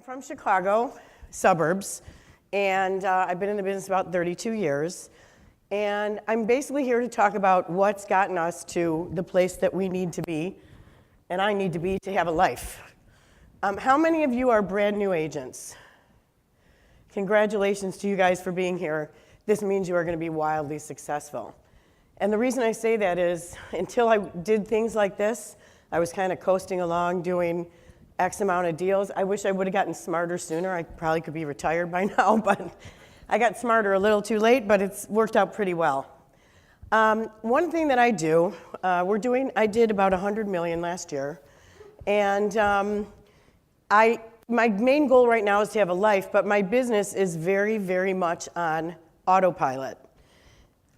From Chicago, suburbs, and I've been in the business about 32 years. And I'm basically here to talk about what's gotten us to the place that we need to be, and I need to be to have a life. How many of you are brand new agents? Congratulations to you guys for being here. This means you are going to be wildly successful. And the reason I say that is until I did things like this, I was kind of coasting along doing X amount of deals. I wish I would have gotten smarter sooner. I probably could be retired by now, but I got smarter a little too late, but it's worked out pretty well. One thing that I do, I did about 100 million last year, and my main goal right now is to have a life, but my business is very, very much on autopilot.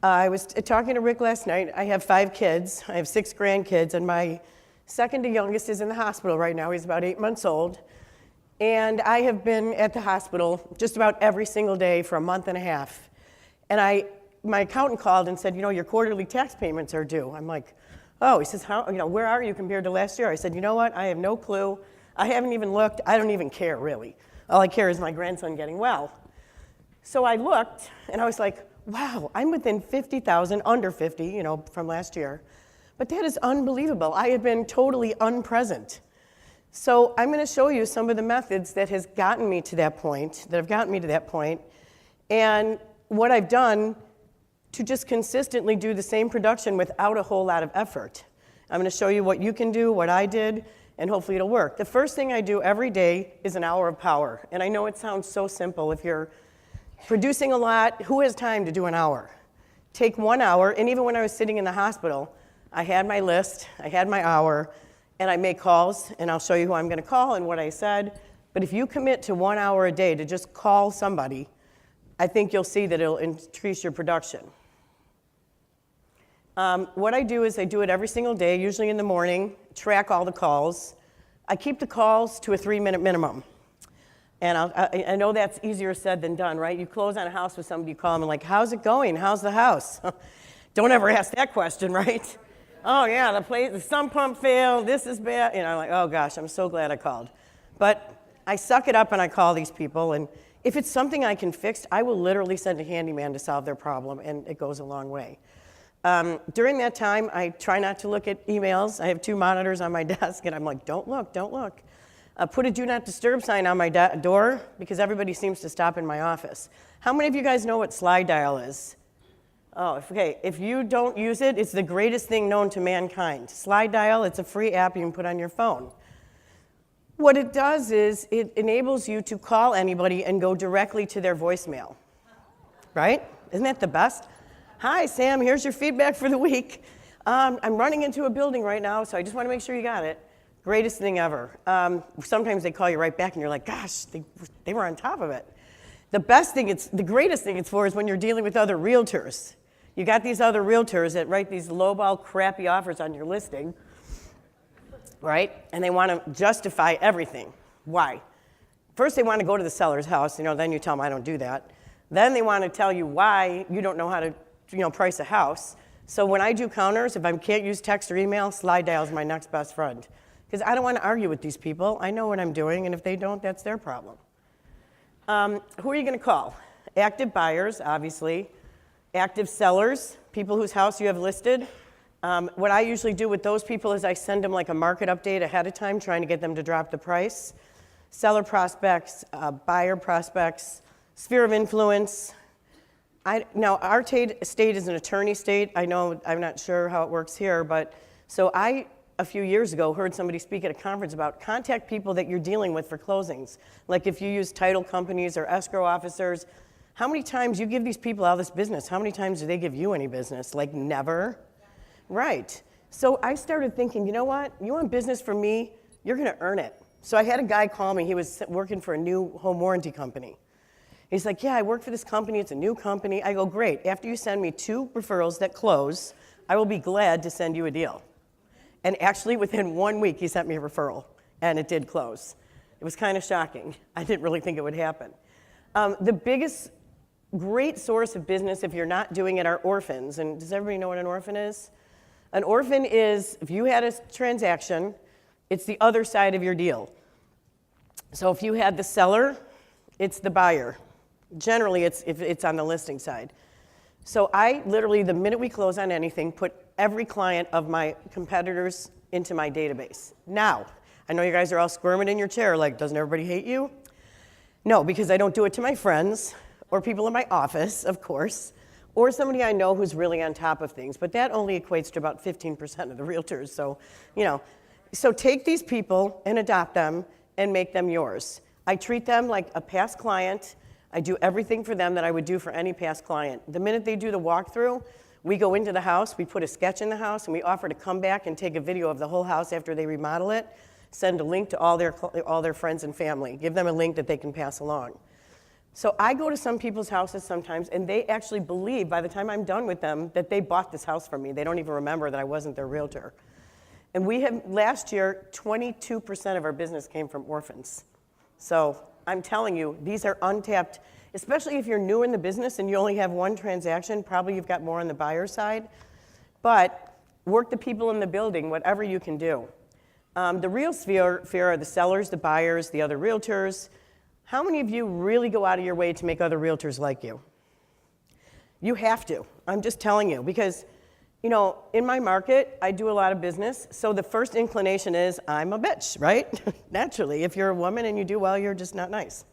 I was talking to Rick last night. I have 5 kids. I have 6 grandkids, and my second to youngest is in the hospital right now. He's about 8 months old. And I have been at the hospital just about every single day for a month and a half. And my accountant called and said, your quarterly tax payments are due. I'm like, oh, he says, where are you compared to last year? I said, you know what? I have no clue. I haven't even looked. I don't even care, really. All I care is my grandson getting well. So I looked, and I was like, wow, I'm within 50,000, under 50, from last year. But that is unbelievable. I have been totally unpresent. So I'm going to show you some of the methods that have gotten me to that point, and what I've done to just consistently do the same production without a whole lot of effort. I'm going to show you what you can do, what I did, and hopefully it'll work. The first thing I do every day is an hour of power. And I know it sounds so simple. If you're producing a lot, who has time to do an hour? Take 1 hour, and even when I was sitting in the hospital, I had my list, I had my hour, and I make calls, and I'll show you who I'm going to call and what I said. But if you commit to 1 hour a day to just call somebody, I think you'll see that it'll increase your production. What I do is I do it every single day, usually in the morning, track all the calls. I keep the calls to a 3-minute minimum. And I know that's easier said than done, right? You close on a house with somebody, you call them and like, how's it going? How's the house? Don't ever ask that question, right? Oh yeah, the sump pump failed, this is bad. I'm like, oh gosh, I'm so glad I called. But I suck it up and I call these people, and if it's something I can fix, I will literally send a handyman to solve their problem, and it goes a long way. During that time, I try not to look at emails. I have 2 monitors on my desk, and I'm like, don't look. Put a do not disturb sign on my door, because everybody seems to stop in my office. How many of you guys know what slide dial is? Oh, okay. If you don't use it, it's the greatest thing known to mankind. Slide dial, it's a free app you can put on your phone. What it does is it enables you to call anybody and go directly to their voicemail. Right? Isn't that the best? Hi, Sam, here's your feedback for the week. I'm running into a building right now, so I just want to make sure you got it. Greatest thing ever. Sometimes they call you right back and you're like, gosh, they were on top of it. The greatest thing it's for is when you're dealing with other realtors. You got these other realtors that write these lowball, crappy offers on your listing, right? And they want to justify everything. Why? First, they want to go to the seller's house. Then you tell them I don't do that. Then they want to tell you why you don't know how to, price a house. So when I do counters, if I can't use text or email, slide dial is my next best friend, because I don't want to argue with these people. I know what I'm doing, and if they don't, that's their problem. Who are you going to call? Active buyers, obviously. Active sellers, people whose house you have listed. What I usually do with those people is I send them like a market update ahead of time, trying to get them to drop the price. Seller prospects, buyer prospects, sphere of influence. Now, our state is an attorney state. I know, I'm not sure how it works here, but so a few years ago, heard somebody speak at a conference about contact people that you're dealing with for closings. Like if you use title companies or escrow officers, how many times you give these people all this business? How many times do they give you any business? Like never? Right. So I started thinking, you know what? You want business from me? You're going to earn it. So I had a guy call me. He was working for a new home warranty company. He's like, yeah, I work for this company. It's a new company. I go, great. After you send me 2 referrals that close, I will be glad to send you a deal. And actually, within 1 week, he sent me a referral, and it did close. It was kind of shocking. I didn't really think it would happen. The biggest great source of business, if you're not doing it, are orphans. And does everybody know what an orphan is? An orphan is, if you had a transaction, it's the other side of your deal. So if you had the seller, it's the buyer. Generally, if it's on the listing side. So I literally, the minute we close on anything, put every client of my competitors into my database. Now, I know you guys are all squirming in your chair like, doesn't everybody hate you? No, because I don't do it to my friends or people in my office, of course, or somebody I know who's really on top of things. But that only equates to about 15% of the realtors. So, so take these people and adopt them and make them yours. I treat them like a past client. I do everything for them that I would do for any past client. The minute they do the walkthrough, we go into the house, we put a sketch in the house, and we offer to come back and take a video of the whole house after they remodel it, send a link to all their friends and family, give them a link that they can pass along. So I go to some people's houses sometimes, and they actually believe by the time I'm done with them that they bought this house from me. They don't even remember that I wasn't their realtor. And we have, last year, 22% of our business came from orphans. So I'm telling you, these are untapped, especially if you're new in the business and you only have one transaction, probably you've got more on the buyer side. But work the people in the building, whatever you can do. The real fear are the sellers, the buyers, the other realtors. How many of you really go out of your way to make other realtors like you? You have to. I'm just telling you, because in my market, I do a lot of business, so the first inclination is, I'm a bitch, right? Naturally, if you're a woman and you do well, you're just not nice.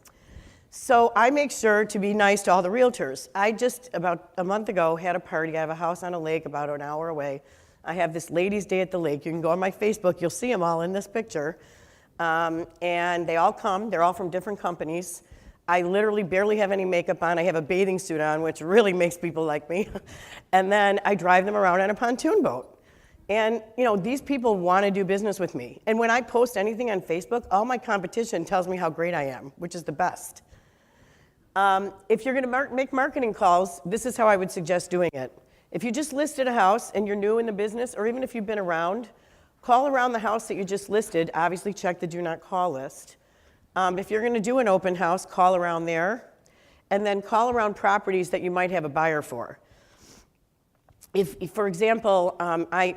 So I make sure to be nice to all the realtors. I just, about a month ago, had a party. I have a house on a lake about an hour away. I have this ladies' day at the lake. You can go on my Facebook. You'll see them all in this picture. And they all come. They're all from different companies. I literally barely have any makeup on. I have a bathing suit on, which really makes people like me. And then I drive them around on a pontoon boat. And these people want to do business with me. And when I post anything on Facebook, all my competition tells me how great I am, which is the best. If you're going to make marketing calls, this is how I would suggest doing it. If you just listed a house and you're new in the business, or even if you've been around, call around the house that you just listed. Obviously, check the do not call list. If you're going to do an open house, call around there, and then call around properties that you might have a buyer for. If for example,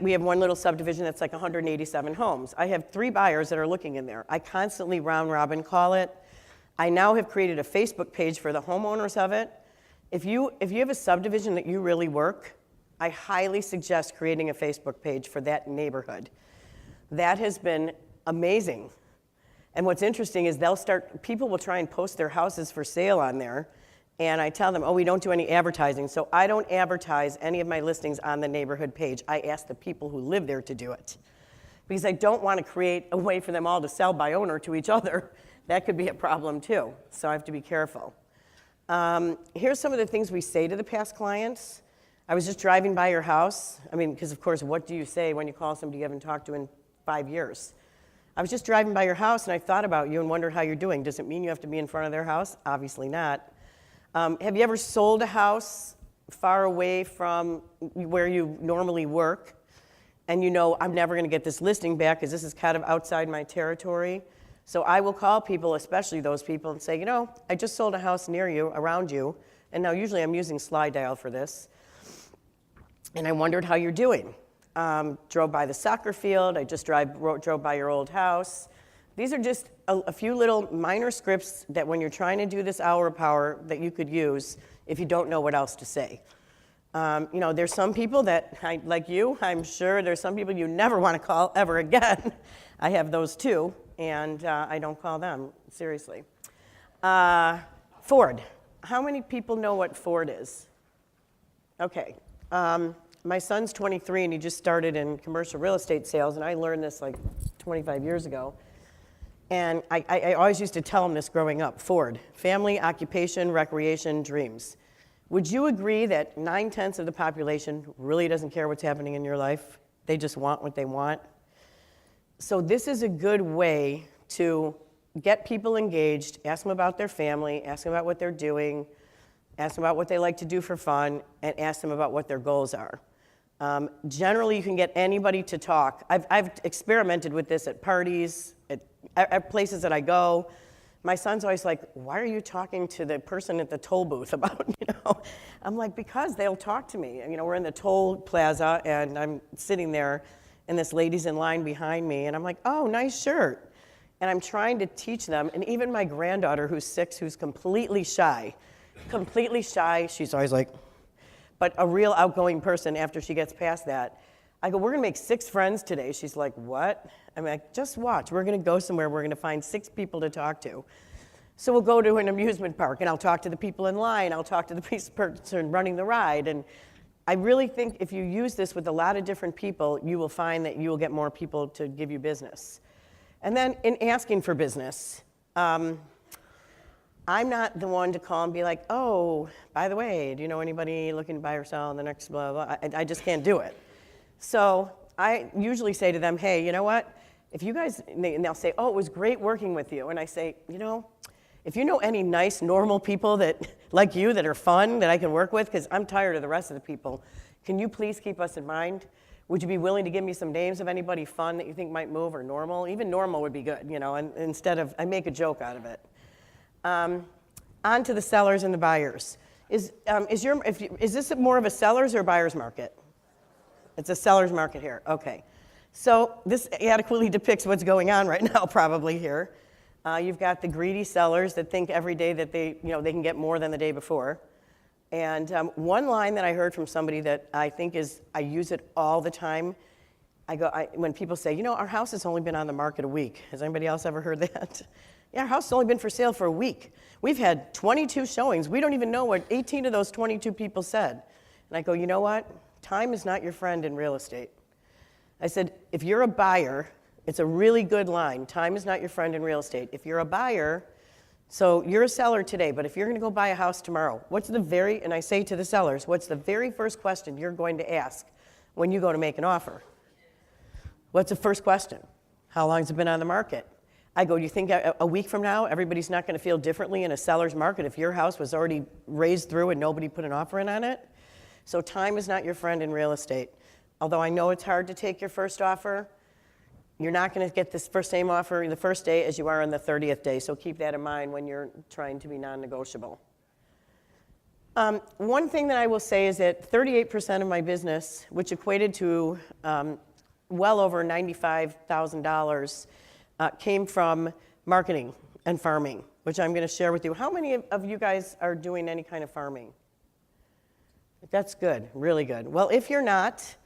we have one little subdivision that's like 187 homes. I have 3 buyers that are looking in there. I constantly round robin call it. I now have created a Facebook page for the homeowners of it. If you have a subdivision that you really work, I highly suggest creating a Facebook page for that neighborhood. That has been amazing. And what's interesting is people will try and post their houses for sale on there, and I tell them, we don't do any advertising. So I don't advertise any of my listings on the neighborhood page. I ask the people who live there to do it, because I don't want to create a way for them all to sell by owner to each other. That could be a problem too, so I have to be careful. Here's some of the things we say to the past clients. I was just driving by your house. Because of course, what do you say when you call somebody you haven't talked to in 5 years? I was just driving by your house and I thought about you and wondered how you're doing. Does it mean you have to be in front of their house? Obviously not. Have you ever sold a house far away from where you normally work and I'm never going to get this listing back because this is kind of outside my territory? So I will call people, especially those people, and say, I just sold a house near you, around you, and now usually I'm using Slide Dial for this, and I wondered how you're doing. Drove by the soccer field, I just drove by your old house. These are just a few little minor scripts that when you're trying to do this hour of power that you could use if you don't know what else to say. There's some people that, like you, I'm sure there's some people you never want to call ever again. I have those too, and I don't call them, seriously. Ford. How many people know what Ford is? Okay. My son's 23 and he just started in commercial real estate sales, and I learned this like 25 years ago. And I always used to tell him this growing up. Ford, family, occupation, recreation, dreams. Would you agree that 9/10 of the population really doesn't care what's happening in your life? They just want what they want? So this is a good way to get people engaged, ask them about their family, ask them about what they're doing, ask them about what they like to do for fun, and ask them about what their goals are. Generally, you can get anybody to talk. I've experimented with this at parties, at places that I go. My son's always like, why are you talking to the person at the toll booth about, I'm like, because they'll talk to me. We're in the toll plaza, and I'm sitting there, and this lady's in line behind me, and I'm like, oh, nice shirt. And I'm trying to teach them, and even my granddaughter who's 6, who's completely shy, she's always like, but a real outgoing person after she gets past that. I go, we're gonna make 6 friends today. She's like, what? I'm like, just watch. We're gonna go somewhere, we're gonna find 6 people to talk to. So we'll go to an amusement park, and I'll talk to the people in line, I'll talk to the person running the ride, and I really think if you use this with a lot of different people, you will find that you will get more people to give you business. And then in asking for business, I'm not the one to call and be like, oh, by the way, do you know anybody looking to buy or sell in the next blah, blah? I just can't do it. So I usually say to them, hey, you know what? If you guys, and they'll say, oh, it was great working with you. And I say, you know, if you know any nice, normal people that, like you, that are fun, that I can work with, because I'm tired of the rest of the people, can you please keep us in mind? Would you be willing to give me some names of anybody fun that you think might move, or normal? Even normal would be good, you know, and instead of, I make a joke out of it. On to the sellers and the buyers. Is this more of a seller's or buyer's market? It's a seller's market here, okay. So this adequately depicts what's going on right now probably here. You've got the greedy sellers that think every day that they can get more than the day before. And one line that I heard from somebody that I think is, I use it all the time. When people say, you know, our house has only been on the market a week. Has anybody else ever heard that? Yeah, our house has only been for sale for a week. We've had 22 showings. We don't even know what 18 of those 22 people said. And I go, you know what? Time is not your friend in real estate. I said, if you're a buyer, it's a really good line. Time is not your friend in real estate. If you're a buyer, so you're a seller today, but if you're going to go buy a house tomorrow, and I say to the sellers, what's the very first question you're going to ask when you go to make an offer? What's the first question? How long has it been on the market? I go, do you think a week from now, everybody's not going to feel differently in a seller's market if your house was already raised through and nobody put an offer in on it? So time is not your friend in real estate. Although I know it's hard to take your first offer, you're not going to get this same offer the first day as you are on the 30th day, so keep that in mind when you're trying to be non-negotiable. One thing that I will say is that 38% of my business, which equated to well over $95,000, came from marketing and farming, which I'm going to share with you. How many of you guys are doing any kind of farming? That's good, really good. Well, if you're not,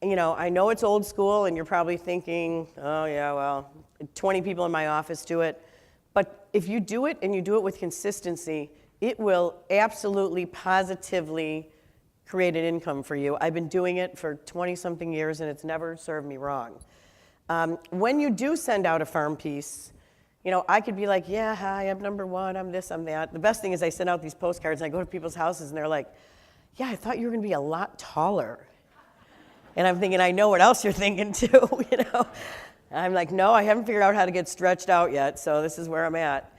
you know, I know it's old school and you're probably thinking, oh yeah, well, 20 people in my office do it. But if you do it and you do it with consistency, it will absolutely, positively create an income for you. I've been doing it for 20-something years and it's never served me wrong. When you do send out a farm piece, you know, I could be like, yeah, hi, I'm number one, I'm this, I'm that. The best thing is I send out these postcards and I go to people's houses and they're like, yeah, I thought you were going to be a lot taller. And I'm thinking, I know what else you're thinking too, you know. I'm like, no, I haven't figured out how to get stretched out yet, so this is where I'm at.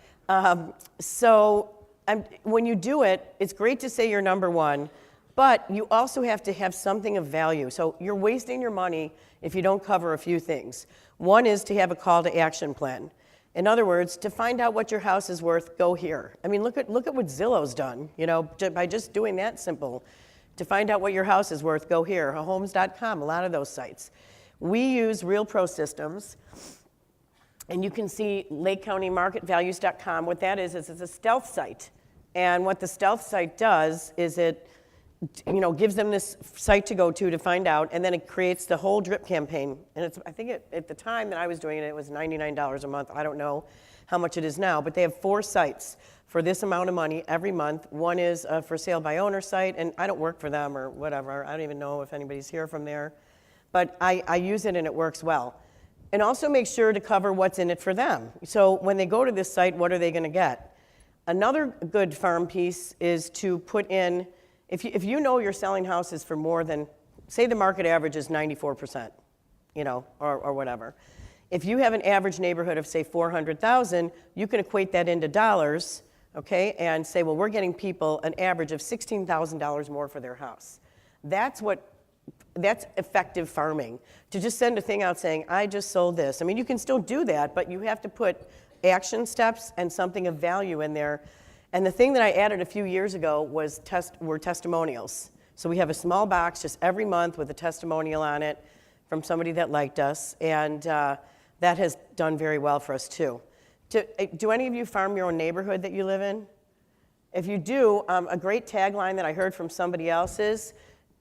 When you do it, it's great to say you're number one, but you also have to have something of value. So you're wasting your money if you don't cover a few things. One is to have a call to action plan. In other words, to find out what your house is worth, go here. I mean, look at what Zillow's done, you know, by just doing that simple. To find out what your house is worth, go here. Homes.com, a lot of those sites. We use Real Pro Systems, and you can see LakeCountyMarketValues.com. What that is it's a stealth site. And what the stealth site does is it, you know, gives them this site to go to find out, and then it creates the whole drip campaign. And I think at the time that I was doing it, it was $99 a month. I don't know how much it is now, but they have 4 sites for this amount of money every month. One is a for sale by owner site, and I don't work for them or whatever. I don't even know if anybody's here from there. But I use it and it works well. And also make sure to cover what's in it for them. So when they go to this site, what are they going to get? Another good farm piece is to put in, if you know you're selling houses for more than, say the market average is 94%, you know, or whatever. If you have an average neighborhood of, say, 400,000, you can equate that into dollars, okay, and say, well, we're getting people an average of $16,000 more for their house. That's effective farming. To just send a thing out saying, I just sold this. I mean, you can still do that, but you have to put action steps and something of value in there. And the thing that I added a few years ago were testimonials. So we have a small box just every month with a testimonial on it from somebody that liked us. And That has done very well for us too. Do any of you farm your own neighborhood that you live in? If you do, a great tagline that I heard from somebody else is,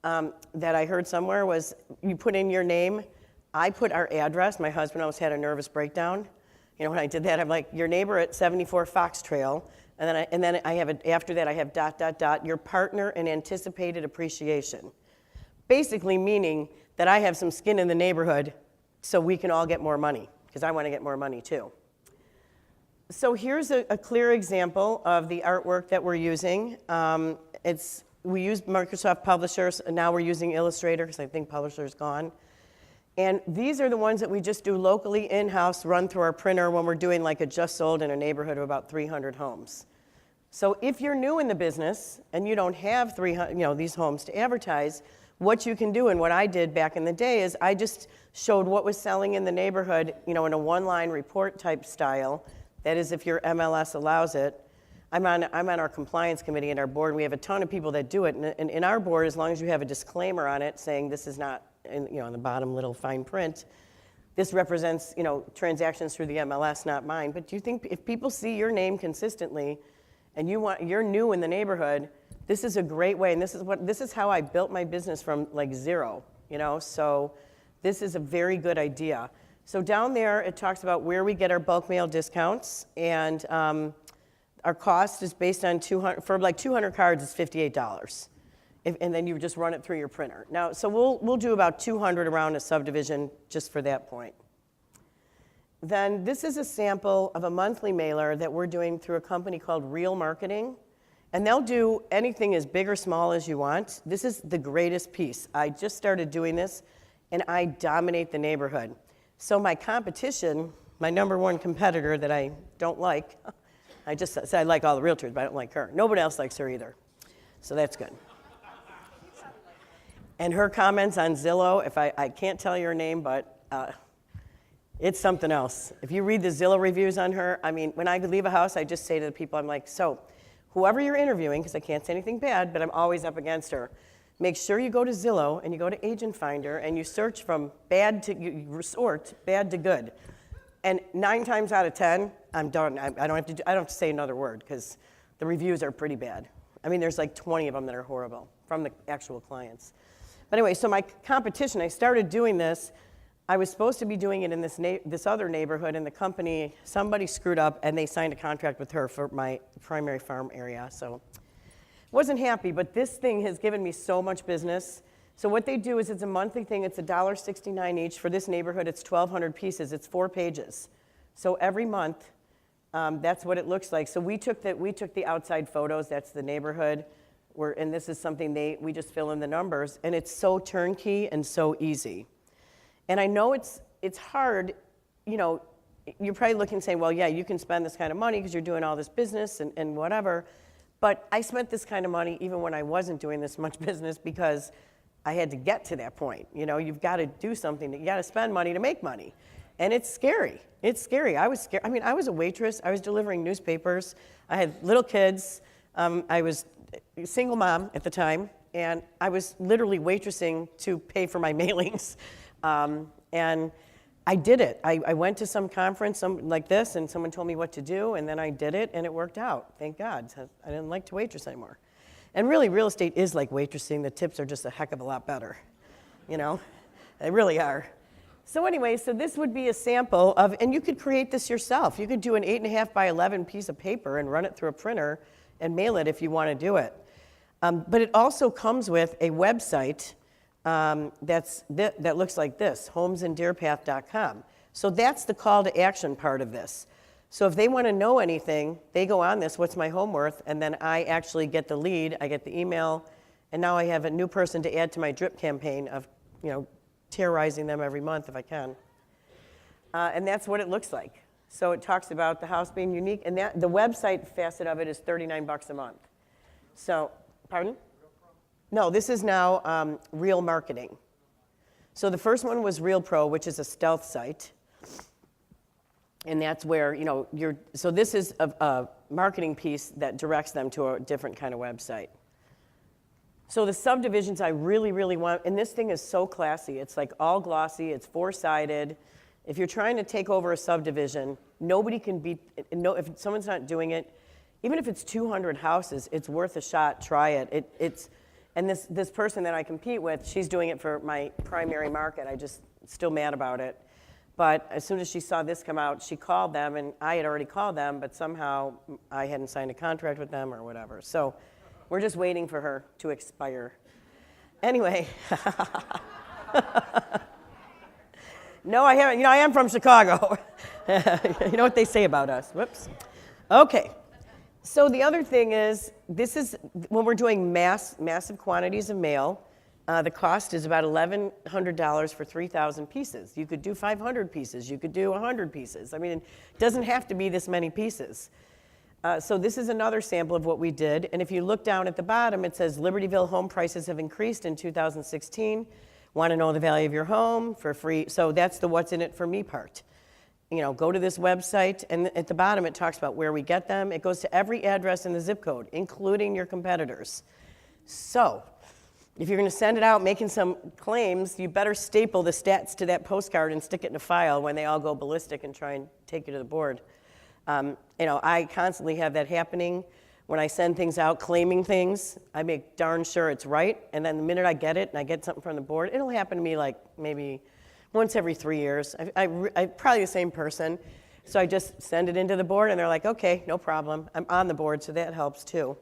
that I heard somewhere was, you put in your name. I put our address. My husband almost had a nervous breakdown. You know, when I did that, I'm like, your neighbor at 74 Fox Trail. And then I have after that, I have ... your partner in anticipated appreciation. Basically meaning that I have some skin in the neighborhood so we can all get more money, because I want to get more money too. So here's a clear example of the artwork that we're using. We use Microsoft Publisher, and now we're using Illustrator because I think Publisher's gone. And these are the ones that we just do locally in-house, run through our printer when we're doing like a just sold in a neighborhood of about 300 homes. So if you're new in the business and you don't have 300, these homes to advertise, what you can do, and what I did back in the day, is I just showed what was selling in the neighborhood, in a one-line report type style. That is, if your MLS allows it. I'm on our compliance committee and our board, and we have a ton of people that do it. And in our board, as long as you have a disclaimer on it saying this is not, on the bottom little fine print, this represents, transactions through the MLS, not mine. But do you think if people see your name consistently, and you're new in the neighborhood, this is a great way, and this is how I built my business from like zero, So this is a very good idea. So down there, it talks about where we get our bulk mail discounts, and our cost is based on 200, for like 200 cards, it's $58. And then you just run it through your printer. Now, so we'll do about 200 around a subdivision just for that point. Then this is a sample of a monthly mailer that we're doing through a company called Real Marketing. And they'll do anything as big or small as you want. This is the greatest piece. I just started doing this, and I dominate the neighborhood. So my competition, my number one competitor that I don't like, I just said I like all the realtors, but I don't like her. Nobody else likes her either. So that's good. And her comments on Zillow, if I can't tell you her name, but it's something else. If you read the Zillow reviews on her, when I leave a house, I just say to the people, I'm like, so whoever you're interviewing, because I can't say anything bad, but I'm always up against her, make sure you go to Zillow and you go to Agent Finder and you search from you sort bad to good. And 9 times out of 10, I'm done. I don't have to say another word because the reviews are pretty bad. There's like 20 of them that are horrible from the actual clients. But anyway, so my competition, I started doing this. I was supposed to be doing it in this other neighborhood, and the company, somebody screwed up, and they signed a contract with her for my primary farm area. So wasn't happy, but this thing has given me so much business. So what they do is it's a monthly thing. It's $1.69 each. For this neighborhood, it's 1,200 pieces. It's 4 pages. So every month, that's what it looks like. So we took the outside photos. That's the neighborhood. And this is something we just fill in the numbers. And it's so turnkey and so easy. And I know it's hard. You're probably looking and saying, well, yeah, you can spend this kind of money because you're doing all this business and whatever. But I spent this kind of money even when I wasn't doing this much business because I had to get to that point. You've got to do something. You got to spend money to make money. And it's scary. It's scary. I was scared. I was a waitress. I was delivering newspapers. I had little kids. I was a single mom at the time. And I was literally waitressing to pay for my mailings. And I did it. I went to some conference like this, and someone told me what to do, and then I did it, and it worked out. Thank God. I didn't like to waitress anymore. And really, real estate is like waitressing. The tips are just a heck of a lot better. They really are. So anyway, so this would be a sample of, and you could create this yourself. You could do an 8.5 by 11 piece of paper and run it through a printer and mail it if you want to do it. But it also comes with a website that looks like this, homesindeerpath.com. So that's the call to action part of this. So if they want to know anything, they go on this, what's my home worth, and then I actually get the lead, I get the email, and now I have a new person to add to my drip campaign of, terrorizing them every month if I can. And that's what it looks like. So it talks about the house being unique, and the website facet of it is $39 a month. So, pardon? No, this is now Real Marketing. So the first one was Real Pro, which is a stealth site. And that's where, so this is a marketing piece that directs them to a different kind of website. So the subdivisions I really, really want, and this thing is so classy. It's like all glossy, it's 4-sided, If you're trying to take over a subdivision, nobody can beat, no, if someone's not doing it, even if it's 200 houses, it's worth a shot, try it. And this person that I compete with, she's doing it for my primary market. I just still mad about it. But as soon as she saw this come out, she called them, and I had already called them, but somehow I hadn't signed a contract with them or whatever. So we're just waiting for her to expire. Anyway. No, I haven't. I am from Chicago. You know what they say about us. Whoops. Okay. So the other thing is, this is when we're doing massive quantities of mail, the cost is about $1,100 for 3,000 pieces. You could do 500 pieces. You could do 100 pieces. I mean, it doesn't have to be this many pieces. So this is another sample of what we did. And if you look down at the bottom, it says Libertyville home prices have increased in 2016. Want to know the value of your home for free? So that's the what's in it for me part. Go to this website, and at the bottom it talks about where we get them. It goes to every address in the zip code, including your competitors. So if you're going to send it out making some claims, you better staple the stats to that postcard and stick it in a file when they all go ballistic and try and take you to the board. I constantly have that happening. When I send things out, claiming things, I make darn sure it's right. And then the minute I get it and I get something from the board, it'll happen to me like maybe once every 3 years. I'm probably the same person. So I just send it into the board, and they're like, okay, no problem. I'm on the board, so that helps too.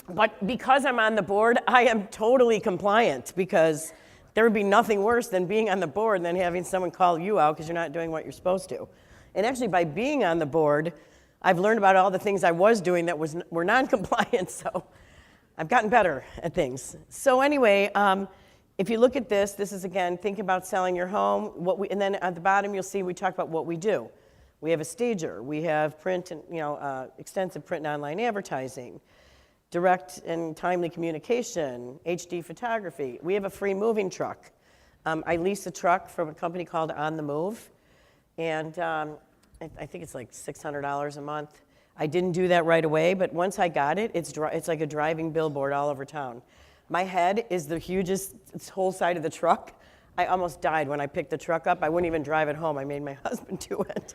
But because I'm on the board, I am totally compliant, because there would be nothing worse than being on the board and then having someone call you out because you're not doing what you're supposed to. And actually, by being on the board, I've learned about all the things I was doing that were non-compliant, so I've gotten better at things. So anyway, if you look at this is, again, think about selling your home. And then at the bottom, you'll see we talk about what we do. We have a stager. We have print and extensive print and online advertising, direct and timely communication, HD photography. We have a free moving truck. I lease a truck from a company called On the Move, and I think it's like $600 a month. I didn't do that right away, but once I got it, it's like a driving billboard all over town. My head is the hugest whole side of the truck. I almost died when I picked the truck up. I wouldn't even drive it home. I made my husband do it.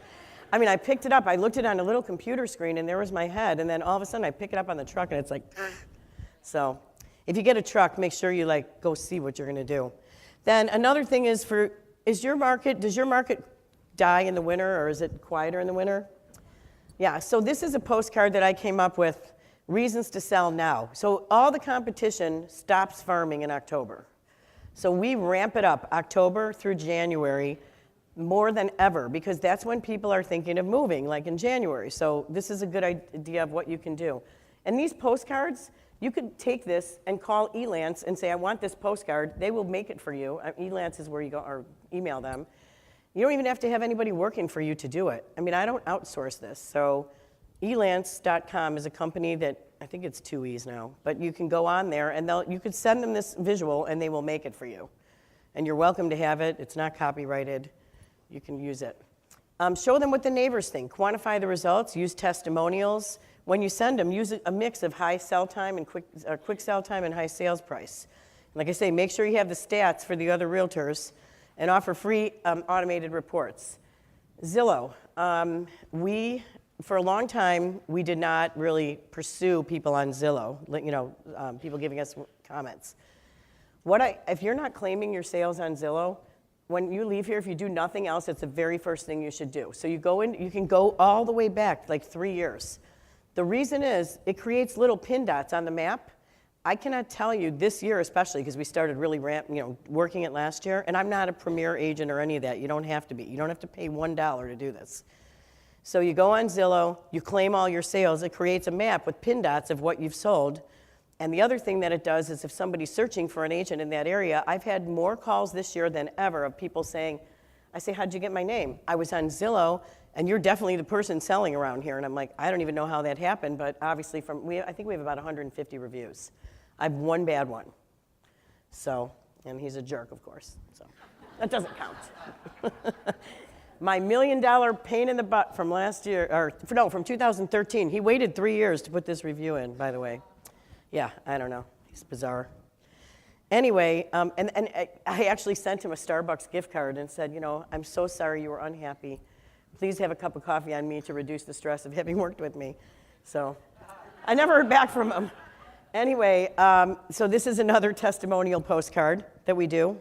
I mean, I picked it up. I looked at it on a little computer screen, and there was my head. And then all of a sudden, I pick it up on the truck, and it's like, so if you get a truck, make sure you go see what you're going to do. Then another thing is does your market die in the winter, or is it quieter in the winter? Yeah, so this is a postcard that I came up with, reasons to sell now. So all the competition stops farming in October. So we ramp it up October through January more than ever, because that's when people are thinking of moving, like in January. So this is a good idea of what you can do. And these postcards, you could take this and call Elance and say, I want this postcard. They will make it for you. Elance is where you go, or email them. You don't even have to have anybody working for you to do it. I mean, I don't outsource this. So elance.com is a company that, I think it's 2 E's now, but you can go on there and you could send them this visual and they will make it for you. And you're welcome to have it. It's not copyrighted. You can use it. Show them what the neighbors think. Quantify the results. Use testimonials. When you send them, use a mix of high sell time and quick sell time and high sales price. And like I say, make sure you have the stats for the other realtors, and offer free automated reports. Zillow. For a long time, we did not really pursue people on Zillow, people giving us comments. If you're not claiming your sales on Zillow, when you leave here, if you do nothing else, it's the very first thing you should do. So you can go all the way back, like 3 years. The reason is, it creates little pin dots on the map. I cannot tell you this year, especially because we started really working it last year, and I'm not a premier agent or any of that. You don't have to be. You don't have to pay $1 to do this. So you go on Zillow, you claim all your sales. It creates a map with pin dots of what you've sold. And the other thing that it does is, if somebody's searching for an agent in that area, I've had more calls this year than ever of people saying, I say, how'd you get my name? I was on Zillow, and you're definitely the person selling around here. And I'm like, I don't even know how that happened, but obviously I think we have about 150 reviews. I have one bad one. So, and he's a jerk, of course. So that doesn't count. My $1 million pain in the butt from last year, from 2013. He waited 3 years to put this review in, by the way. Yeah, I don't know. It's bizarre. Anyway, and I actually sent him a Starbucks gift card and said, I'm so sorry you were unhappy. Please have a cup of coffee on me to reduce the stress of having worked with me. So I never heard back from him. Anyway, so this is another testimonial postcard that we do.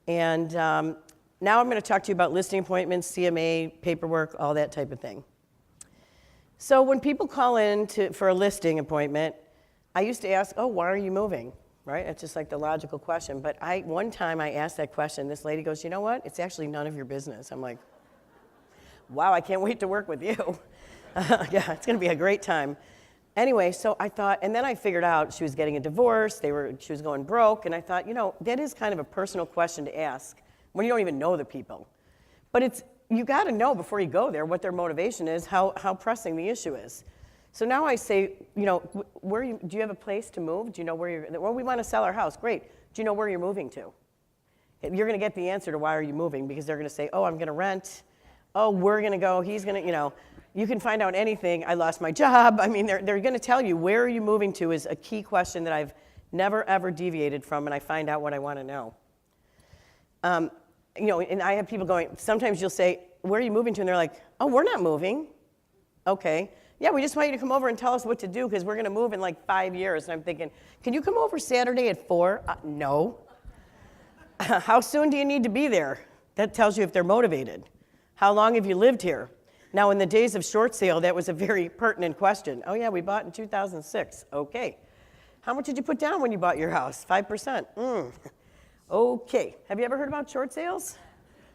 And now I'm going to talk to you about listing appointments, CMA, paperwork, all that type of thing. So when people call in for a listing appointment, I used to ask, why are you moving? Right? It's just like the logical question. But one time I asked that question, this lady goes, you know what? It's actually none of your business. I'm like, wow, I can't wait to work with you. Yeah, it's going to be a great time. Anyway, so I thought, and then I figured out she was getting a divorce, she was going broke, and I thought, that is kind of a personal question to ask when you don't even know the people. But you got to know before you go there what their motivation is, how pressing the issue is. So now I say, do you have a place to move? Do you know where well, we want to sell our house. Great. Do you know where you're moving to? You're going to get the answer to why are you moving, because they're going to say, I'm going to rent. We're going to go. He's going to, you can find out anything. I lost my job. I mean, they're going to tell you where are you moving to is a key question that I've never, ever deviated from, and I find out what I want to know. And I have people going, sometimes you'll say, where are you moving to? And they're like, we're not moving. Okay. Yeah, we just want you to come over and tell us what to do because we're going to move in like 5 years. And I'm thinking, can you come over Saturday at 4? No. How soon do you need to be there? That tells you if they're motivated. How long have you lived here? Now, in the days of short sale, that was a very pertinent question. Oh, yeah, we bought in 2006. Okay. How much did you put down when you bought your house? 5%. Okay. Have you ever heard about short sales?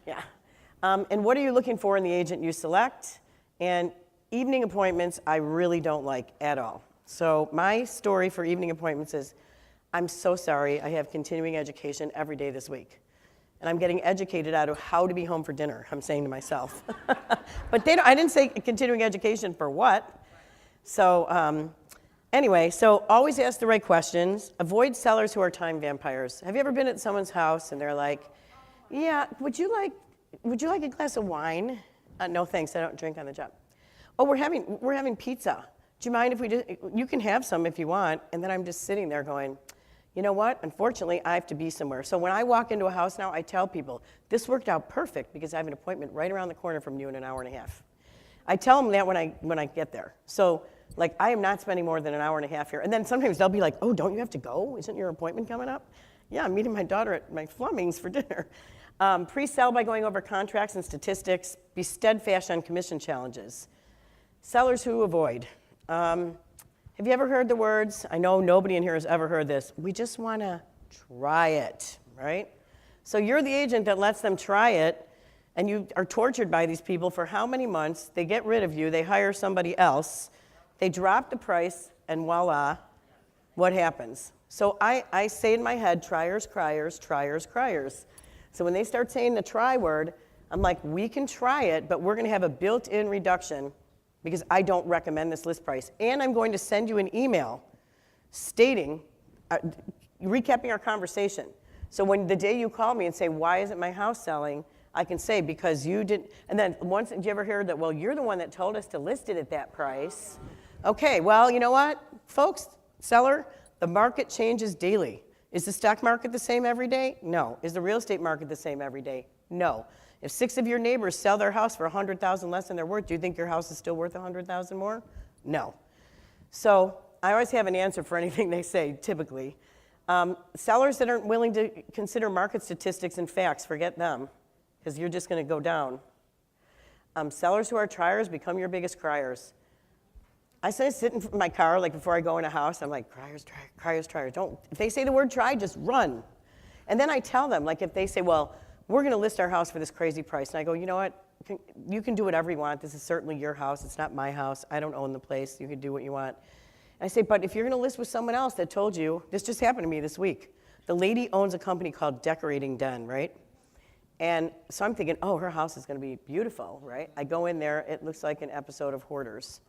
Yeah. And what are you looking for in the agent you select? And evening appointments, I really don't like at all. So my story for evening appointments is, I'm so sorry, I have continuing education every day this week. And I'm getting educated out of how to be home for dinner, I'm saying to myself. But I didn't say continuing education for what. So anyway, so always ask the right questions. Avoid sellers who are time vampires. Have you ever been at someone's house and they're like, yeah, would you like a glass of wine? No, thanks, I don't drink on the job. We're having pizza. Do you mind if you can have some if you want. And then I'm just sitting there going, you know what? Unfortunately, I have to be somewhere. So when I walk into a house now, I tell people, this worked out perfect because I have an appointment right around the corner from you in an hour and a half. I tell them that when I get there. So like, I am not spending more than an hour and a half here. And then sometimes they'll be like, don't you have to go? Isn't your appointment coming up? Yeah, I'm meeting my daughter at my Fleming's for dinner. Pre-sell by going over contracts and statistics. Be steadfast on commission challenges. Sellers who avoid. Have you ever heard the words? I know nobody in here has ever heard this. We just want to try it, right? So you're the agent that lets them try it, and you are tortured by these people for how many months? They get rid of you. They hire somebody else. They drop the price, and voila, what happens? So I say in my head, triers, criers, triers, criers. So when they start saying the try word, I'm like, we can try it, but we're going to have a built-in reduction because I don't recommend this list price. And I'm going to send you an email stating, recapping our conversation. So when the day you call me and say, why isn't my house selling? I can say, because you didn't, and then once, did you ever hear that, well, you're the one that told us to list it at that price. Okay, well, you know what, folks, seller, the market changes daily. Is the stock market the same every day? No. Is the real estate market the same every day? No. If 6 of your neighbors sell their house for $100,000 less than they're worth, do you think your house is still worth $100,000 more? No. So I always have an answer for anything they say, typically. Sellers that aren't willing to consider market statistics and facts, forget them, because you're just going to go down. Sellers who are triers become your biggest criers. I sit in my car, like before I go in a house, I'm like, criers, criers, criers. Don't, if they say the word try, just run. And then I tell them, like if they say, well, we're going to list our house for this crazy price. And I go, you know what? You can do whatever you want. This is certainly your house. It's not my house. I don't own the place. You can do what you want. And I say, but if you're going to list with someone else that told you, this just happened to me this week. The lady owns a company called Decorating Den, right? And so I'm thinking, oh, her house is going to be beautiful, right? I go in there. It looks like an episode of Hoarders.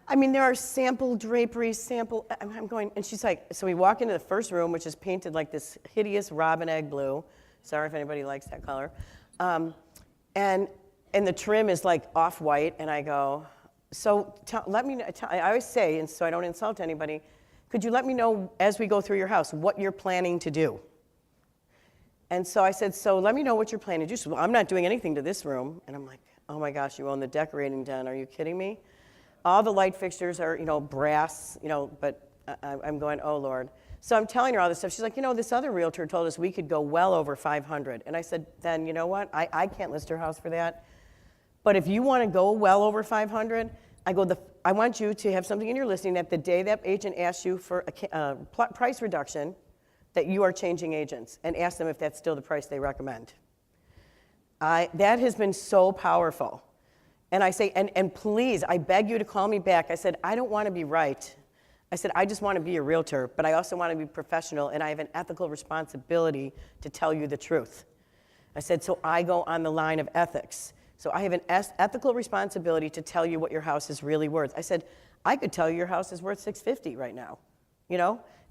I mean, there are sample draperies, I'm going, and she's like, so we walk into the first room, which is painted like this hideous robin egg blue. Sorry if anybody likes that color. And the trim is like off-white, and I go, so let me, I always say, and so I don't insult anybody, could you let me know as we go through your house what you're planning to do? And so I said, so let me know what you're planning to do. She said, well, I'm not doing anything to this room. And I'm like, oh my gosh, you own the decorating den. Are you kidding me? All the light fixtures are, brass, but I'm going, oh Lord. So I'm telling her all this stuff. She's like, this other realtor told us we could go well over 500. And I said, then you know what? I can't list her house for that. But if you want to go well over 500, I want you to have something in your listing that the day that agent asks you for a price reduction, that you are changing agents, and ask them if that's still the price they recommend. That has been so powerful. And I say, and please, I beg you to call me back. I said, I don't want to be right. I said, I just want to be a realtor, but I also want to be professional, and I have an ethical responsibility to tell you the truth. I said, so I go on the line of ethics. So I have an ethical responsibility to tell you what your house is really worth. I said, I could tell you your house is worth $650 right now,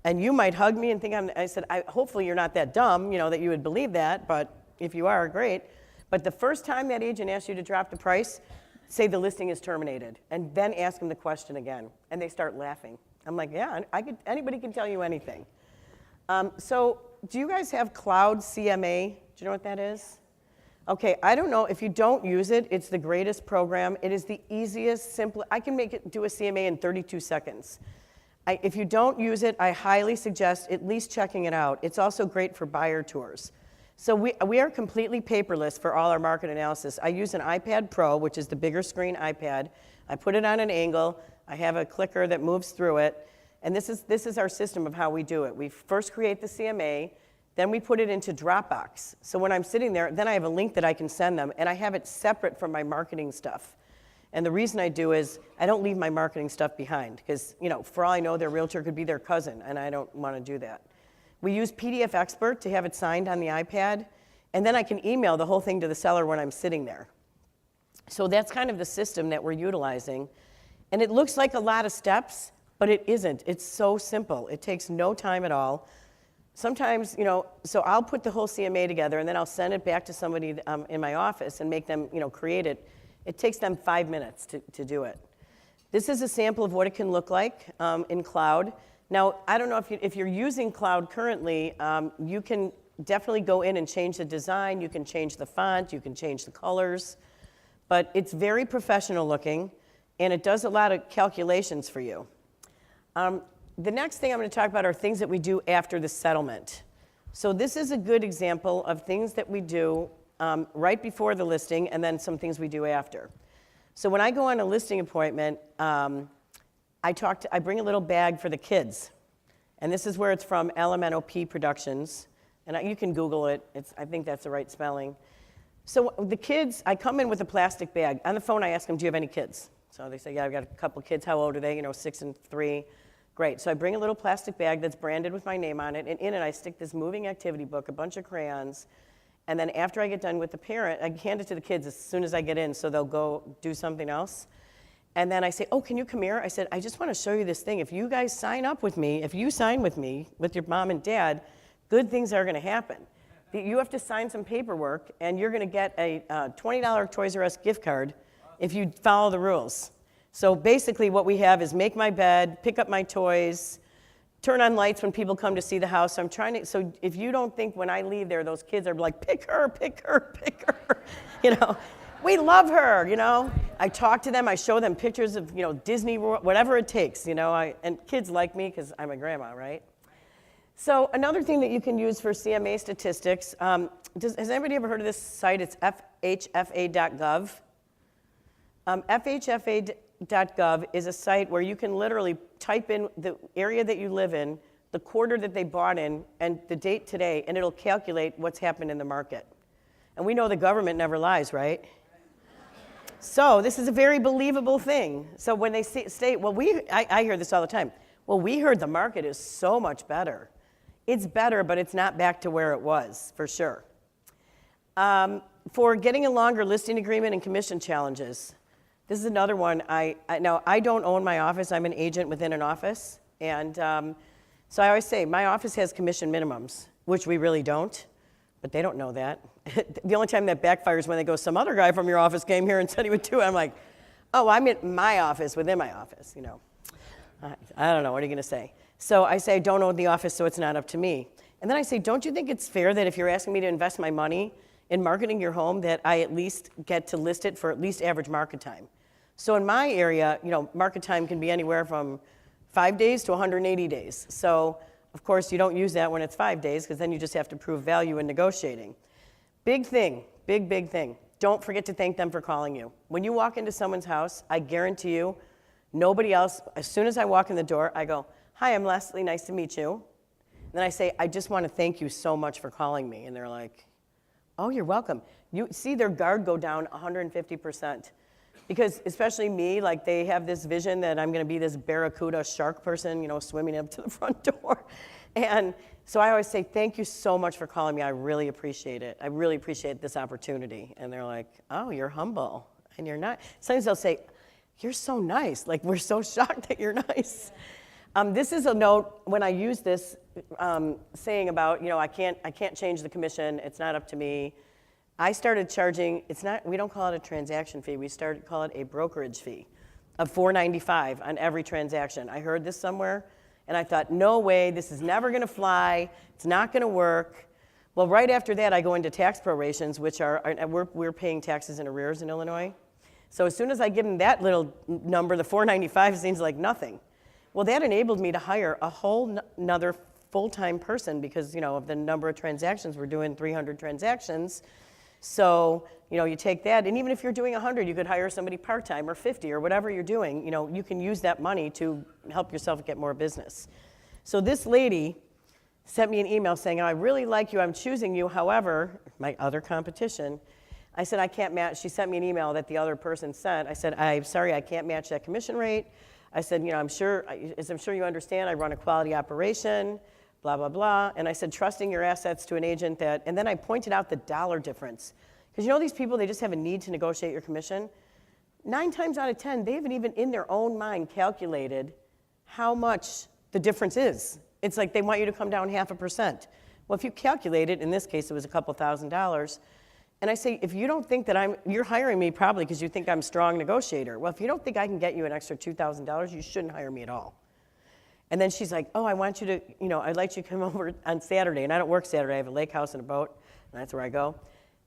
and you might hug me and think I said, hopefully you're not that dumb, that you would believe that, but if you are, great. But the first time that agent asks you to drop the price, say the listing is terminated, and then ask them the question again, and they start laughing. I'm like, yeah, anybody can tell you anything. So do you guys have Cloud CMA? Do you know what that is? Okay, I don't know. If you don't use it, it's the greatest program. It is the easiest, simple. I can do a CMA in 32 seconds. If you don't use it, I highly suggest at least checking it out. It's also great for buyer tours. So we are completely paperless for all our market analysis. I use an iPad Pro, which is the bigger screen iPad. I put it on an angle. I have a clicker that moves through it. And this is our system of how we do it. We first create the CMA, then we put it into Dropbox. So when I'm sitting there, then I have a link that I can send them, and I have it separate from my marketing stuff. And the reason I do is I don't leave my marketing stuff behind, because for all I know, their realtor could be their cousin, and I don't want to do that. We use PDF Expert to have it signed on the iPad, and then I can email the whole thing to the seller when I'm sitting there. So that's kind of the system that we're utilizing. And it looks like a lot of steps, but it isn't. It's so simple. It takes no time at all. Sometimes, so I'll put the whole CMA together, and then I'll send it back to somebody in my office and make them, create it. It takes them 5 minutes to do it. This is a sample of what it can look like in Cloud. Now, I don't know if you're using Cloud currently, you can definitely go in and change the design. You can change the font. You can change the colors. But it's very professional looking, and it does a lot of calculations for you. The next thing I'm going to talk about are things that we do after the settlement. So this is a good example of things that we do right before the listing, and then some things we do after. So when I go on a listing appointment, I bring a little bag for the kids. And this is where it's from, LMNOP Productions. And you can Google it. I think that's the right spelling. So the kids, I come in with a plastic bag. On the phone, I ask them, do you have any kids? So they say, yeah, I've got a couple of kids. How old are they? 6 and 3. Great. So I bring a little plastic bag that's branded with my name on it. And in it, I stick this moving activity book, a bunch of crayons. And then after I get done with the parent, I hand it to the kids as soon as I get in, so they'll go do something else. And then I say, oh, can you come here? I said, I just want to show you this thing. If you guys sign up with me, if you sign with me, with your mom and dad, good things are going to happen. You have to sign some paperwork, and you're going to get a $20 Toys R Us gift card if you follow the rules. So basically what we have is make my bed, pick up my toys, turn on lights when people come to see the house. So if you don't think when I leave there, those kids are like, pick her, pick her, pick her, we love her, I talk to them, I show them pictures of, Disney World, whatever it takes, and kids like me because I'm a grandma, right? So another thing that you can use for CMA statistics, has anybody ever heard of this site? It's FHFA.gov. FHFA.gov is a site where you can literally type in the area that you live in, the quarter that they bought in, and the date today, and it'll calculate what's happened in the market. And we know the government never lies, right? So this is a very believable thing. So when they state, well, I hear this all the time. Well, we heard the market is so much better. It's better, but it's not back to where it was, for sure. For getting a longer listing agreement and commission challenges, this is another one. Now, I don't own my office. I'm an agent within an office. And so I always say, my office has commission minimums, which we really don't. But they don't know that. The only time that backfires when they go, some other guy from your office came here and said he would do it. I'm like, oh, I'm in my office, within my office, I don't know, what are you going to say? So I say, I don't own the office, so it's not up to me. And then I say, don't you think it's fair that if you're asking me to invest my money in marketing your home, that I at least get to list it for at least average market time? So in my area, market time can be anywhere from 5 days to 180 days. So of course you don't use that when it's 5 days, because then you just have to prove value in negotiating. Big thing, big thing. Don't forget to thank them for calling you. When you walk into someone's house, I guarantee you, nobody else, as soon as I walk in the door, I go, hi, I'm Leslie, nice to meet you. And then I say, I just want to thank you so much for calling me. And they're like, oh, you're welcome. You see their guard go down 150%. Because especially me, like they have this vision that I'm going to be this barracuda shark person, swimming up to the front door. And so I always say, thank you so much for calling me. I really appreciate it. I really appreciate this opportunity. And they're like, oh, you're humble. And you're not. Sometimes they'll say, you're so nice. Like, we're so shocked that you're nice. This is a note when I use this saying about, I can't change the commission. It's not up to me. I started charging, we don't call it a transaction fee, we started call it a brokerage fee of $4.95 on every transaction. I heard this somewhere, and I thought, no way, this is never gonna fly, it's not gonna work. Well, right after that, I go into tax prorations, which we're paying taxes in arrears in Illinois. So as soon as I give them that little number, the $4.95 seems like nothing. Well, that enabled me to hire a whole nother full-time person because, of the number of transactions. We're doing 300 transactions. So, you take that, and even if you're doing 100, you could hire somebody part-time or 50 or whatever you're doing. You can use that money to help yourself get more business. So this lady sent me an email saying, I really like you, I'm choosing you. However, my other competition, I said, I can't match. She sent me an email that the other person sent. I said, I'm sorry, I can't match that commission rate. I said, as I'm sure you understand, I run a quality operation, blah, blah, blah. And I said, trusting your assets to an agent and then I pointed out the dollar difference. Because these people, they just have a need to negotiate your commission. 9 times out of 10, they haven't even in their own mind calculated how much the difference is. It's like they want you to come down 0.5%. Well, if you calculate it, in this case, it was a couple $1,000s. And I say, if you don't think that you're hiring me probably because you think I'm a strong negotiator. Well, if you don't think I can get you an extra $2,000, you shouldn't hire me at all. And then she's like, oh, I want you to, I'd like you to come over on Saturday. And I don't work Saturday. I have a lake house and a boat, and that's where I go.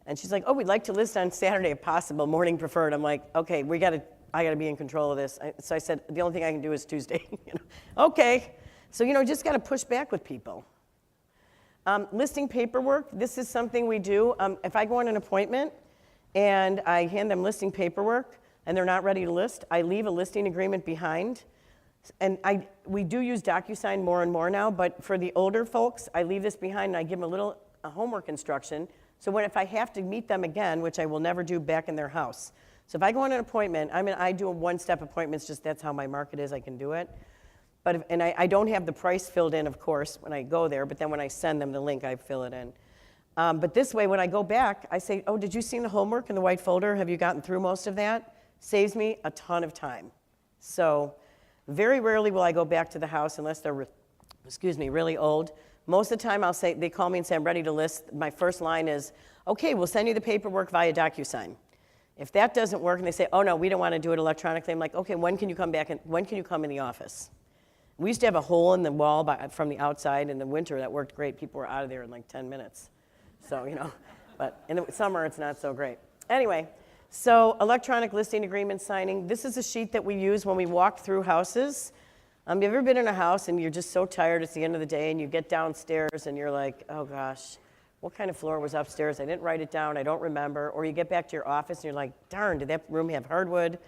And she's like, oh, we'd like to list on Saturday if possible, morning preferred. I'm like, okay, I gotta be in control of this. So I said, the only thing I can do is Tuesday. Okay. So, just gotta push back with people. Listing paperwork, this is something we do. If I go on an appointment and I hand them listing paperwork and they're not ready to list, I leave a listing agreement behind. And we do use DocuSign more and more now, but for the older folks, I leave this behind and I give them a homework instruction. So if I have to meet them again, which I will never do back in their house. So if I go on an appointment, I do a one-step appointments, just that's how my market is, I can do it. But I don't have the price filled in, of course, when I go there, but then when I send them the link, I fill it in. But this way, when I go back, I say, oh, did you see the homework in the white folder? Have you gotten through most of that? Saves me a ton of time. So very rarely will I go back to the house unless they're, really old. Most of the time, they call me and say, I'm ready to list. My first line is, okay, we'll send you the paperwork via DocuSign. If that doesn't work, and they say, oh, no, we don't want to do it electronically, I'm like, okay, when can you come back, and when can you come in the office? We used to have a hole in the wall from the outside in the winter that worked great. People were out of there in like 10 minutes. So, but in the summer, it's not so great. Anyway, so electronic listing agreement signing. This is a sheet that we use when we walk through houses. Have you ever been in a house and you're just so tired, it's the end of the day, and you get downstairs and you're like, oh gosh, what kind of floor was upstairs? I didn't write it down, I don't remember. Or you get back to your office and you're like, darn, did that room have hardwood?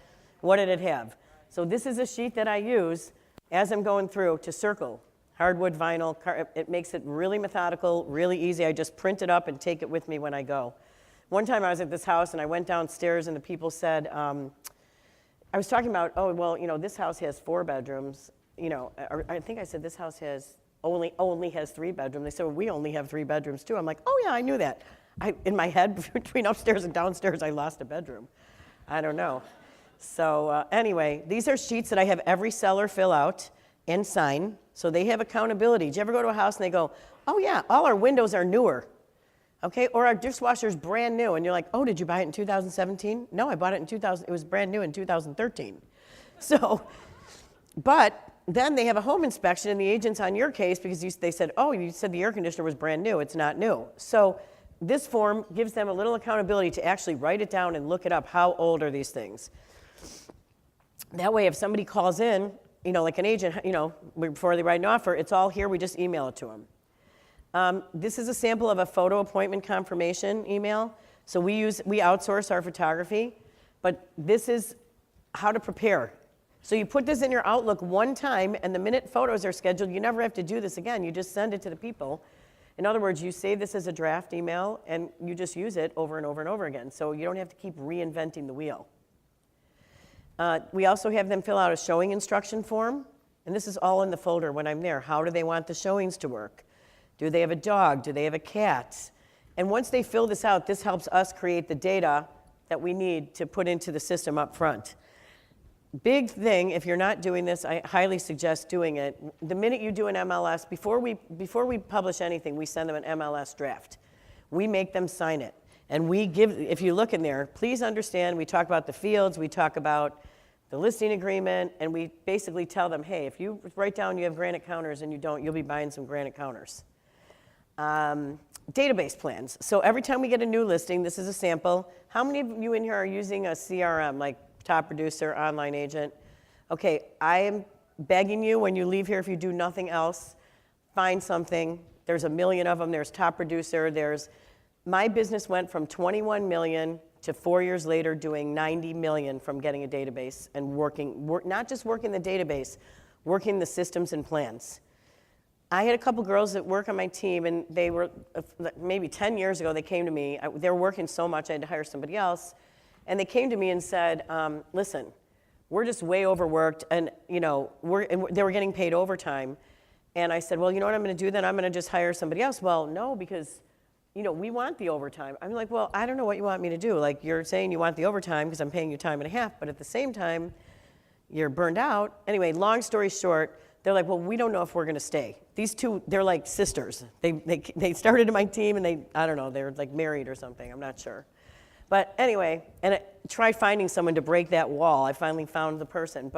What did it have? So this is a sheet that I use as I'm going through to circle hardwood, vinyl. It makes it really methodical, really easy. I just print it up and take it with me when I go. One time I was at this house and I went downstairs and the people said, I was talking about, oh, well, this house has 4 bedrooms. Or I think I said this house only has 3 bedrooms. They said, well, we only have 3 bedrooms too. I'm like, oh yeah, I knew that. In my head, between upstairs and downstairs, I lost a bedroom. I don't know. So anyway, these are sheets that I have every seller fill out and sign, so they have accountability. Did you ever go to a house and they go, oh yeah, all our windows are newer, okay? Or our dishwasher's brand new, and you're like, oh, did you buy it in 2017? No, I bought it in 2000, it was brand new in 2013. So, but then they have a home inspection, and the agent's on your case because they said, oh, you said the air conditioner was brand new. It's not new. So this form gives them a little accountability to actually write it down and look it up. How old are these things? That way, if somebody calls in, like an agent, before they write an offer, it's all here. We just email it to them. This is a sample of a photo appointment confirmation email. So we outsource our photography, but this is how to prepare. So you put this in your Outlook one time, and the minute photos are scheduled, you never have to do this again. You just send it to the people. In other words, you save this as a draft email, and you just use it over and over and over again. So you don't have to keep reinventing the wheel. We also have them fill out a showing instruction form, and this is all in the folder when I'm there. How do they want the showings to work? Do they have a dog? Do they have a cat? And once they fill this out, this helps us create the data that we need to put into the system up front. Big thing, if you're not doing this, I highly suggest doing it. The minute you do an MLS, before we publish anything, we send them an MLS draft. We make them sign it. And we give, if you look in there, please understand, we talk about the fields, we talk about the listing agreement, and we basically tell them, hey, if you write down you have granite counters and you don't, you'll be buying some granite counters. Database plans. So every time we get a new listing, this is a sample. How many of you in here are using a CRM, like Top Producer, Online Agent? Okay, I am begging you when you leave here, if you do nothing else, find something. There's a million of them. There's Top Producer. My business went from 21 million to 4 years later doing 90 million from getting a database and not just working the database, working the systems and plans. I had a couple girls that work on my team, and they were, maybe 10 years ago, they came to me. They were working so much, I had to hire somebody else. And they came to me and said, listen, we're just way overworked, and they were getting paid overtime. And I said, well, you know what I'm going to do then? I'm going to just hire somebody else. Well, no, because we want the overtime. I'm like, well, I don't know what you want me to do. Like, you're saying you want the overtime because I'm paying you time and a half, but at the same time, you're burned out. Anyway, long story short, they're like, well, we don't know if we're going to stay. These two, they're like sisters. They started in my team, and I don't know, they're like married or something. I'm not sure. But anyway, and I tried finding someone to break that wall. I finally found the person.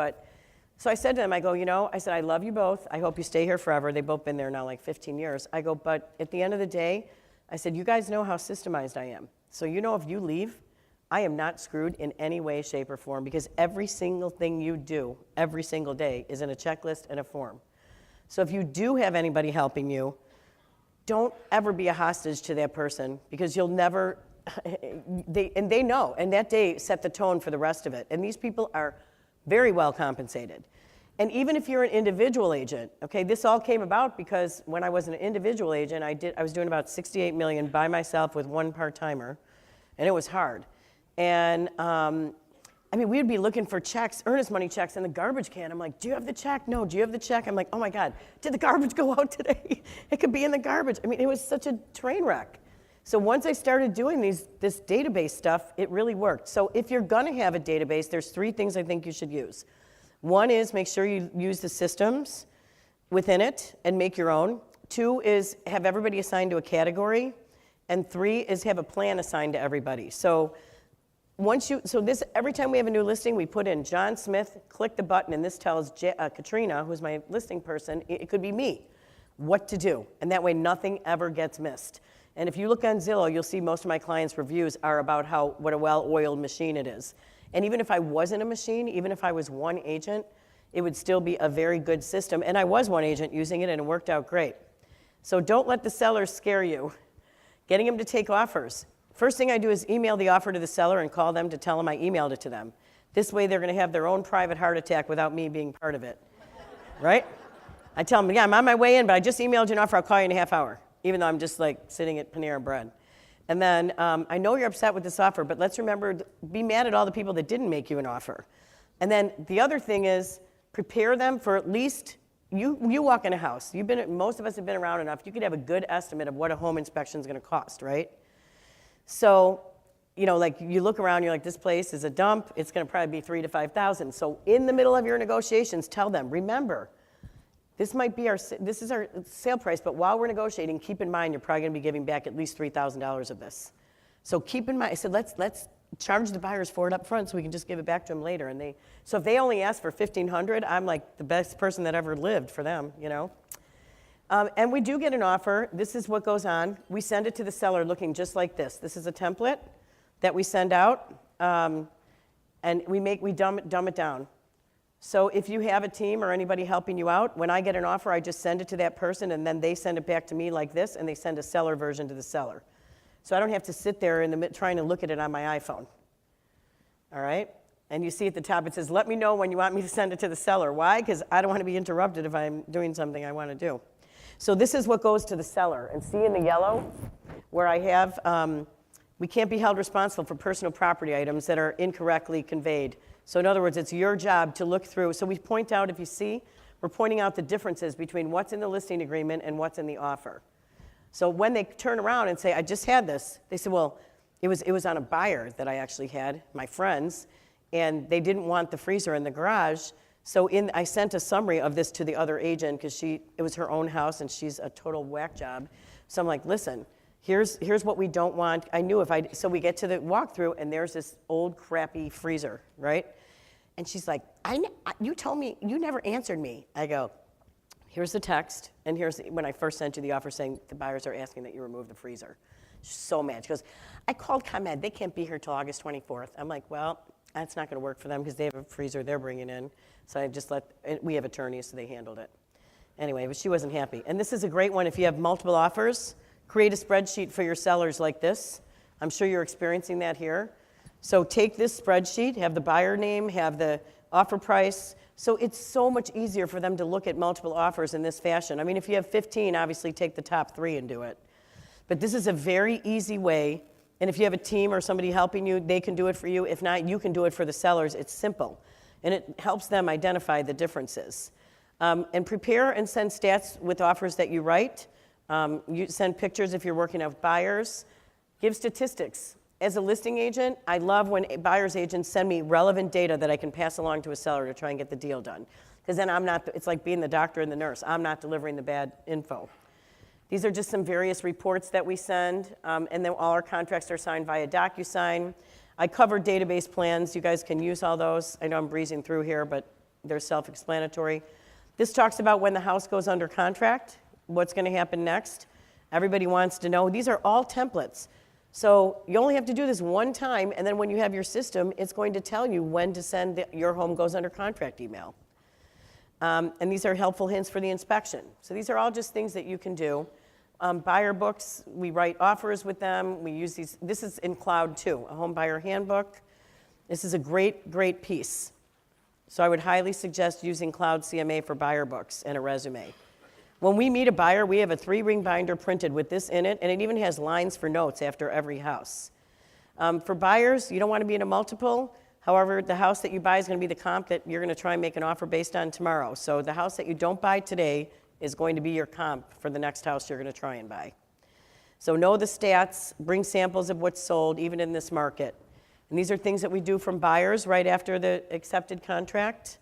So I said to them, I go, I said, I love you both. I hope you stay here forever. They've both been there now like 15 years. I go, but at the end of the day, I said, you guys know how systemized I am. So if you leave, I am not screwed in any way, shape, or form, because every single thing you do every single day is in a checklist and a form. So if you do have anybody helping you, don't ever be a hostage to that person, because you'll never, they know, and that day set the tone for the rest of it. And these people are very well compensated. And even if you're an individual agent, okay, this all came about because when I was an individual agent, I was doing about 68 million by myself with one part-timer, and it was hard. And we'd be looking for checks, earnest money checks in the garbage can. I'm like, do you have the check? No, do you have the check? I'm like, oh my God, did the garbage go out today? It could be in the garbage. It was such a train wreck. So once I started doing this database stuff, it really worked. So if you're gonna have a database, there's 3 things I think you should use. One is make sure you use the systems within it and make your own. 2 is have everybody assigned to a category. And 3 is have a plan assigned to everybody. So every time we have a new listing, we put in John Smith, click the button, and this tells Katrina, who's my listing person, it could be me, what to do. And that way nothing ever gets missed. And if you look on Zillow, you'll see most of my clients' reviews are about what a well-oiled machine it is. And even if I wasn't a machine, even if I was one agent, it would still be a very good system. And I was one agent using it, and it worked out great. So don't let the sellers scare you. Getting them to take offers. First thing I do is email the offer to the seller and call them to tell them I emailed it to them. This way they're going to have their own private heart attack without me being part of it. Right? I tell them, yeah, I'm on my way in, but I just emailed you an offer. I'll call you in a half hour, even though I'm just like sitting at Panera Bread. And then I know you're upset with this offer, but let's remember, be mad at all the people that didn't make you an offer. And then the other thing is prepare them for at least, you walk in a house. Most of us have been around enough. You could have a good estimate of what a home inspection is going to cost, right? So, like you look around, you're like, this place is a dump. It's going to probably be $3,000 to $5,000. So in the middle of your negotiations, tell them, remember, this is our sale price, but while we're negotiating, keep in mind you're probably going to be giving back at least $3,000 of this. So keep in mind, I said, let's charge the buyers for it up front so we can just give it back to them later. So if they only ask for $1,500, I'm like the best person that ever lived for them, you know. And we do get an offer. This is what goes on. We send it to the seller looking just like this. This is a template that we send out, and we dumb it down. So if you have a team or anybody helping you out, when I get an offer, I just send it to that person, and then they send it back to me like this, and they send a seller version to the seller. So I don't have to sit there trying to look at it on my iPhone. All right? And you see at the top, it says, let me know when you want me to send it to the seller. Why? Because I don't want to be interrupted if I'm doing something I want to do. So this is what goes to the seller. And see in the yellow where I have, we can't be held responsible for personal property items that are incorrectly conveyed. So in other words, it's your job to look through. So we point out, if you see, we're pointing out the differences between what's in the listing agreement and what's in the offer. So when they turn around and say, I just had this, they say, well, it was on a buyer that I actually had, my friends, and they didn't want the freezer in the garage. So I sent a summary of this to the other agent because it was her own house and she's a total whack job. So I'm like, listen, here's what we don't want. I knew so we get to the walkthrough and there's this old crappy freezer, right? And she's like, you told me, you never answered me. I go, here's the text, and here's when I first sent you the offer saying the buyers are asking that you remove the freezer. She's so mad. She goes, I called ComEd. They can't be here till August 24th. I'm like, well, that's not going to work for them because they have a freezer they're bringing in. So I just we have attorneys, so they handled it. Anyway, but she wasn't happy. And this is a great one if you have multiple offers. Create a spreadsheet for your sellers like this. I'm sure you're experiencing that here. So take this spreadsheet, have the buyer name, have the offer price. So it's so much easier for them to look at multiple offers in this fashion. I mean, if you have 15, obviously take the top 3 and do it. But this is a very easy way. And if you have a team or somebody helping you, they can do it for you. If not, you can do it for the sellers. It's simple. And it helps them identify the differences. And prepare and send stats with offers that you write. You send pictures if you're working with buyers. Give statistics. As a listing agent, I love when buyer's agents send me relevant data that I can pass along to a seller to try and get the deal done. Because then it's like being the doctor and the nurse. I'm not delivering the bad info. These are just some various reports that we send, and then all our contracts are signed via DocuSign. I cover database plans. You guys can use all those. I know I'm breezing through here, but they're self-explanatory. This talks about when the house goes under contract, what's going to happen next. Everybody wants to know. These are all templates. So you only have to do this one time, and then when you have your system, it's going to tell you when to send your home goes under contract email. And these are helpful hints for the inspection. So these are all just things that you can do. Buyer books, we write offers with them. We use these. This is in cloud too, a home buyer handbook. This is a great, great piece. So I would highly suggest using Cloud CMA for buyer books and a resume. When we meet a buyer, we have a 3-ring binder printed with this in it, and it even has lines for notes after every house. For buyers, you don't want to be in a multiple. However, the house that you buy is going to be the comp that you're going to try and make an offer based on tomorrow. So the house that you don't buy today is going to be your comp for the next house you're going to try and buy. So know the stats, bring samples of what's sold, even in this market. And these are things that we do from buyers right after the accepted contract.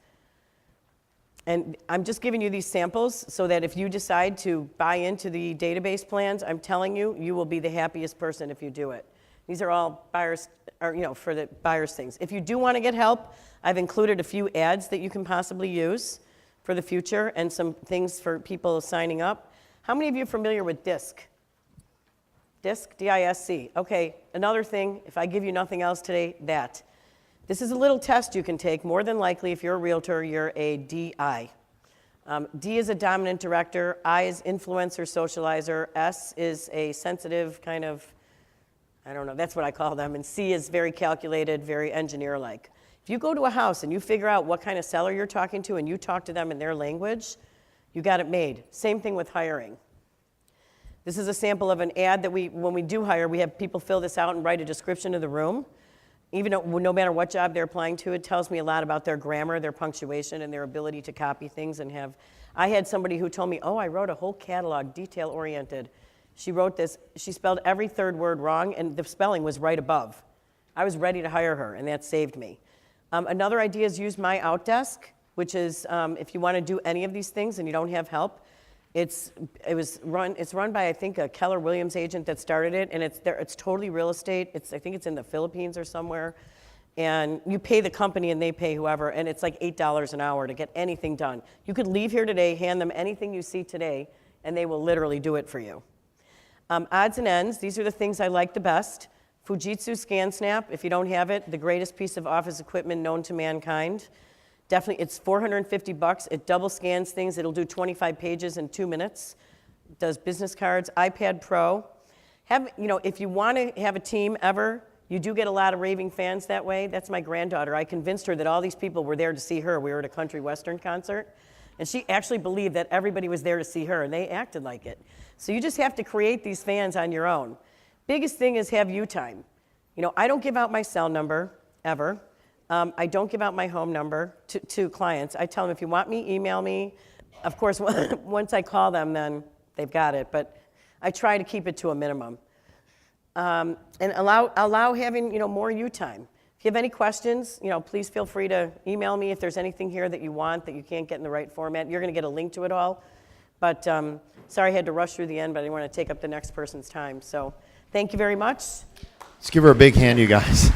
And I'm just giving you these samples so that if you decide to buy into the database plans, I'm telling you, you will be the happiest person if you do it. These are all buyers, for the buyers things. If you do want to get help, I've included a few ads that you can possibly use for the future and some things for people signing up. How many of you are familiar with DISC? DISC, D-I-S-C. Okay, another thing, if I give you nothing else today, that. This is a little test you can take. More than likely, if you're a realtor, you're a DI. D is a dominant director, I is influencer, socializer, S is a sensitive kind of, I don't know, that's what I call them, and C is very calculated, very engineer-like. If you go to a house and you figure out what kind of seller you're talking to and you talk to them in their language, you got it made. Same thing with hiring. This is a sample of an ad that when we do hire, we have people fill this out and write a description of the room. Even no matter what job they're applying to, it tells me a lot about their grammar, their punctuation, and their ability to copy things and have. I had somebody who told me, I wrote a whole catalog, detail-oriented. She wrote this, she spelled every third word wrong, and the spelling was right above. I was ready to hire her, and that saved me. Another idea is use My Outdesk, which is if you want to do any of these things and you don't have help, It's run by, I think, a Keller Williams agent that started it, and it's totally real estate. I think it's in the Philippines or somewhere. And you pay the company and they pay whoever, and it's like $8 an hour to get anything done. You could leave here today, hand them anything you see today, and they will literally do it for you. Odds and ends, these are the things I like the best. Fujitsu ScanSnap, if you don't have it, the greatest piece of office equipment known to mankind. Definitely, it's $450. It double scans things. It'll do 25 pages in 2 minutes. It does business cards. iPad Pro. If you want to have a team ever, you do get a lot of raving fans that way. That's my granddaughter. I convinced her that all these people were there to see her. We were at a country western concert. And she actually believed that everybody was there to see her, and they acted like it. So you just have to create these fans on your own. Biggest thing is have you time. I don't give out my cell number, ever. I don't give out my home number to clients. I tell them, if you want me, email me. Of course, once I call them, then they've got it. But I try to keep it to a minimum. And allow having more you time. If you have any questions, please feel free to email me if there's anything here that you want that you can't get in the right format. You're going to get a link to it all. But sorry I had to rush through the end, but I didn't want to take up the next person's time. So thank you very much. Let's give her a big hand, you guys.